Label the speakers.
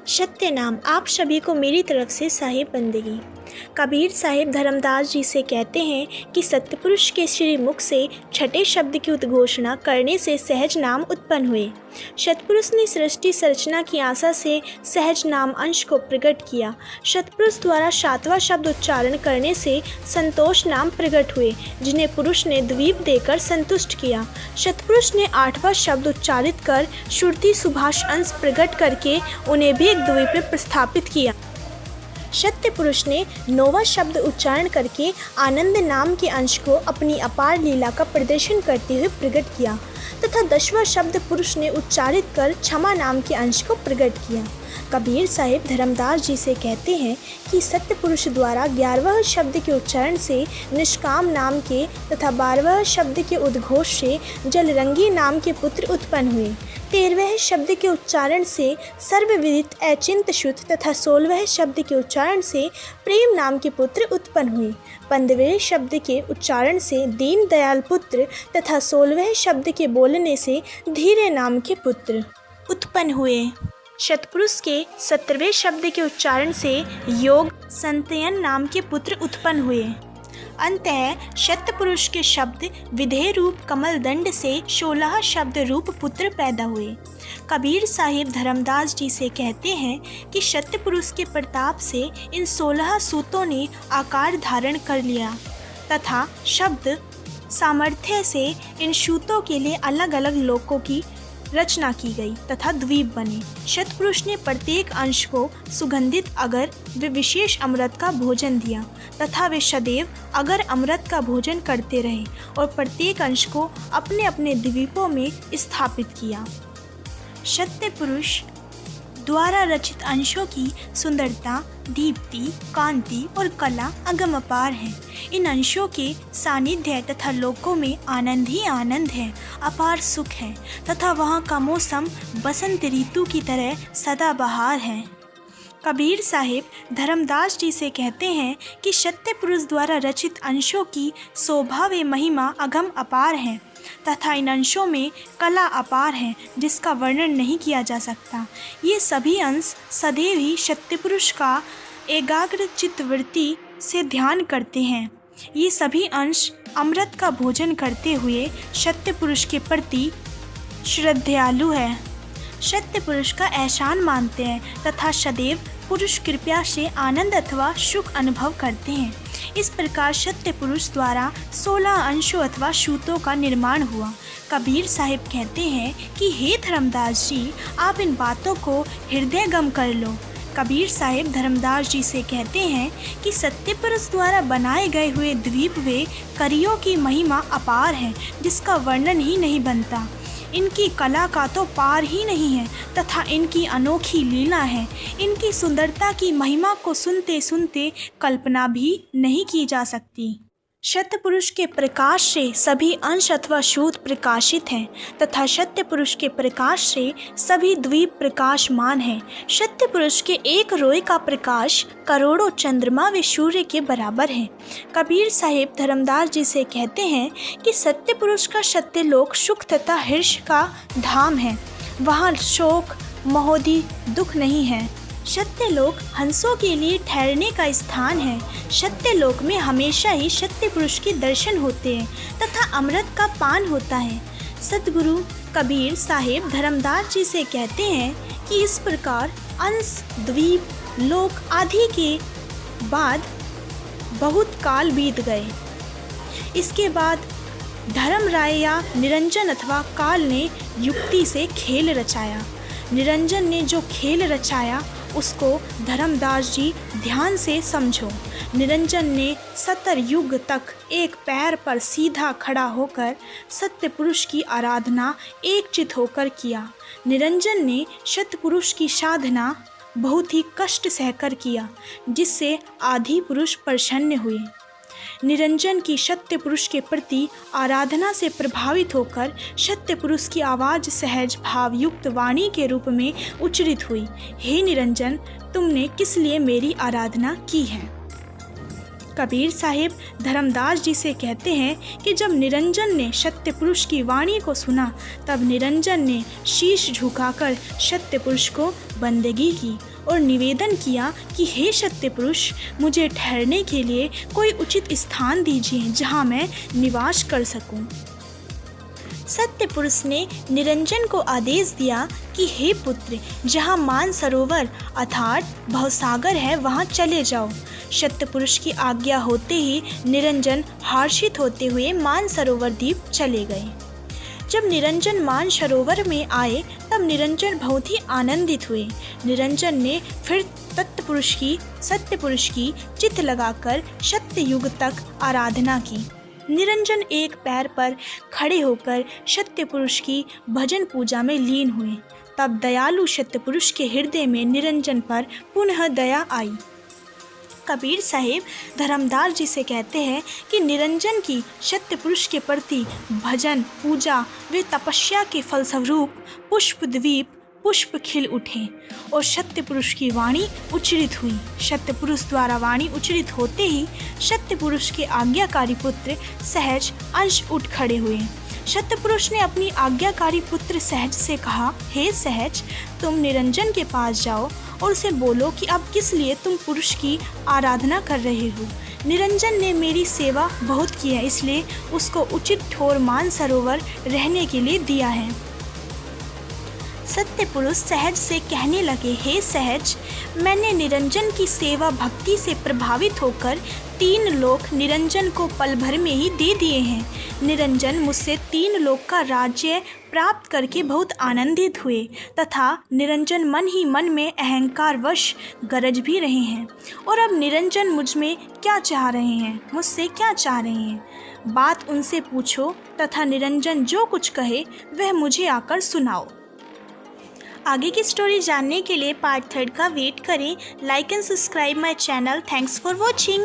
Speaker 1: सत्य नाम आप सभी को मेरी तरफ से साहिब बंदगी। कबीर साहिब धर्मदास जी से कहते हैं कि सत्यपुरुष के श्री मुख से छठे शब्द की उद्घोषणा करने से सहज नाम उत्पन्न हुए। सतपुरुष ने सृष्टि संरचना की आशा से सहज नाम अंश को प्रकट किया। सतपुरुष द्वारा सातवां शब्द उच्चारण करने से संतोष नाम प्रकट हुए, जिन्हें पुरुष ने द्वीप देकर संतुष्ट किया। सतपुरुष ने आठवां शब्द उच्चारित कर श्रुति सुभाष अंश प्रकट करके उन्हें भी एक द्वीप में प्रस्थापित किया। सत्य पुरुष ने नौवां शब्द उच्चारण करके आनंद नाम के अंश को अपनी अपार लीला का प्रदर्शन करते हुए प्रकट किया तथा 10वां शब्द पुरुष ने उच्चारित कर क्षमा नाम के अंश को प्रकट किया। कबीर साहिब धर्मदास जी से कहते हैं कि सत्य पुरुष द्वारा 11वें शब्द के उच्चारण से निष्काम नाम के तथा 12वें शब्द के उद्घोष से जलरंगी नाम के पुत्र उत्पन्न हुए। 13वें शब्द के उच्चारण से सर्वविदित अचिंत शुद्ध तथा 16वें शब्द के उच्चारण से प्रेम नाम के पुत्र उत्पन्न हुए। 15वें शब्द के उच्चारण से दीन दयाल पुत्र तथा 16वें शब्द के बोलने से धीरे नाम के पुत्र उत्पन्न हुए। सतपुरुष के 17वें शब्द के उच्चारण से योग संतयन नाम के पुत्र उत्पन्न हुए। अंततः सत्यपुरुष के शब्द विधेय रूप कमल दंड से 16 शब्द रूप पुत्र पैदा हुए। कबीर साहिब धर्मदास जी से कहते हैं कि सत्यपुरुष के प्रताप से इन 16 सूतों ने आकार धारण कर लिया तथा शब्द सामर्थ्य से इन सूतों के लिए अलग अलग लोकों की रचना की गई तथा द्वीप बने। सतपुरुष ने प्रत्येक अंश को सुगंधित अगर व विशेष अमृत का भोजन दिया तथा वे सदैव अगर अमृत का भोजन करते रहे और प्रत्येक अंश को अपने अपने द्वीपों में स्थापित किया। सत्य पुरुष द्वारा रचित अंशों की सुंदरता, दीप्ति, कांति और कला अगम अपार है। इन अंशों के सानिध्य तथा लोकों में आनंद ही आनंद है, अपार सुख है तथा वहाँ का मौसम बसंत ऋतु की तरह सदाबहार है। कबीर साहिब धर्मदास जी से कहते हैं कि सत्य पुरुष द्वारा रचित अंशों की शोभा व महिमा अगम अपार है तथा इन अंशों में कला अपार है जिसका वर्णन नहीं किया जा सकता। ये सभी अंश सदैव ही सत्य पुरुष का एकाग्र चित्तवृत्ति से ध्यान करते हैं। ये सभी अंश अमृत का भोजन करते हुए सत्य पुरुष के प्रति श्रद्धालु है, सत्य पुरुष का एहसान मानते हैं तथा सदैव पुरुष कृपया से आनंद अथवा सुख अनुभव करते हैं। इस प्रकार सत्य पुरुष द्वारा 16 अंशों अथवा सूतों का निर्माण हुआ। कबीर साहिब कहते हैं कि हे धर्मदास जी, आप इन बातों को हृदयगम कर लो। कबीर साहिब धर्मदास जी से कहते हैं कि सत्य पुरुष द्वारा बनाए गए हुए द्वीप वे करियों की महिमा अपार है जिसका वर्णन ही नहीं बनता। इनकी कला का तो पार ही नहीं है तथा इनकी अनोखी लीला है। इनकी सुंदरता की महिमा को सुनते सुनते कल्पना भी नहीं की जा सकती। सत्य पुरुष के प्रकाश से सभी अंश अथवा सूत प्रकाशित हैं तथा सत्य पुरुष के प्रकाश से सभी द्वीप प्रकाशमान हैं। सत्य पुरुष के एक रोए का प्रकाश करोड़ों चंद्रमा व सूर्य के बराबर है। कबीर साहिब धर्मदास जी से कहते हैं कि सत्य पुरुष का सत्यलोक सुख तथा हर्ष का धाम है। वहाँ शोक महोदी दुख नहीं है। सत्यलोक हंसों के लिए ठहरने का स्थान है। सत्यलोक में हमेशा ही सत्य पुरुष के दर्शन होते हैं तथा अमृत का पान होता है। सतगुरु कबीर साहिब धर्मदास जी से कहते हैं कि इस प्रकार अंश द्वीप लोक आदि के बाद बहुत काल बीत गए। इसके बाद धर्म राय या निरंजन अथवा काल ने युक्ति से खेल रचाया। निरंजन ने जो खेल रचाया उसको धर्मदास जी ध्यान से समझो। निरंजन ने 70 युग तक एक पैर पर सीधा खड़ा होकर सत्य पुरुष की आराधना एकचित होकर किया। निरंजन ने सत्य पुरुष की साधना बहुत ही कष्ट सहकर किया, जिससे आदि पुरुष प्रसन्न हुए। निरंजन की सत्य पुरुष के प्रति आराधना से प्रभावित होकर सत्य पुरुष की आवाज़ सहज भावयुक्त वाणी के रूप में उच्चरित हुई। हे निरंजन, तुमने किस लिए मेरी आराधना की है? कबीर साहिब धर्मदास जी से कहते हैं कि जब निरंजन ने सत्य पुरुष की वाणी को सुना तब निरंजन ने शीश झुकाकर सत्य पुरुष को बंदगी की और निवेदन किया कि हे सत्य पुरुष, मुझे ठहरने के लिए कोई उचित स्थान दीजिए जहाँ मैं निवास कर सकूं। सत्य पुरुष ने निरंजन को आदेश दिया कि हे पुत्र, जहाँ मानसरोवर अर्थात भवसागर है वहाँ चले जाओ। सत्य पुरुष की आज्ञा होते ही निरंजन हर्षित होते हुए मानसरोवर द्वीप चले गए। जब निरंजन मानसरोवर में आए तब निरंजन बहुत ही आनंदित हुए। निरंजन ने फिर सत्य पुरुष की चित्त लगाकर सत्य युग तक आराधना की। निरंजन एक पैर पर खड़े होकर सत्य पुरुष की भजन पूजा में लीन हुए। तब दयालु सत्य पुरुष के हृदय में निरंजन पर पुनः दया आई। कबीर साहिब धर्मदास जी से कहते हैं कि निरंजन की सत्य पुरुष के प्रति भजन पूजा व तपस्या के फलस्वरूप पुष्प खिल उठे और सत्य पुरुष की वाणी उच्चरित हुई। सत्य पुरुष द्वारा वाणी उच्चरित होते ही सत्य पुरुष के आज्ञाकारी पुत्र सहज अंश उठ खड़े हुए। सत्य पुरुष ने अपनी आज्ञाकारी पुत्र सहज से कहा, हे सहज, तुम निरंजन के पास जाओ और उसे बोलो कि अब किस लिए तुम पुरुष की आराधना कर रहे हो। निरंजन ने मेरी सेवा बहुत की है, इसलिए उसको उचित ठोर मानसरोवर रहने के लिए दिया है। सत्य पुरुष सहज से कहने लगे, हे सहज, मैंने निरंजन की सेवा भक्ति से प्रभावित होकर 3 लोक निरंजन को पल भर में ही दे दिए हैं। निरंजन मुझसे 3 लोक का राज्य प्राप्त करके बहुत आनंदित हुए तथा निरंजन मन ही मन में अहंकारवश गरज भी रहे हैं। और अब निरंजन मुझसे क्या चाह रहे हैं, बात उनसे पूछो तथा निरंजन जो कुछ कहे वह मुझे आकर सुनाओ। आगे की स्टोरी जानने के लिए पार्ट 3 का वेट करें। Like and subscribe my channel. Thanks for watching.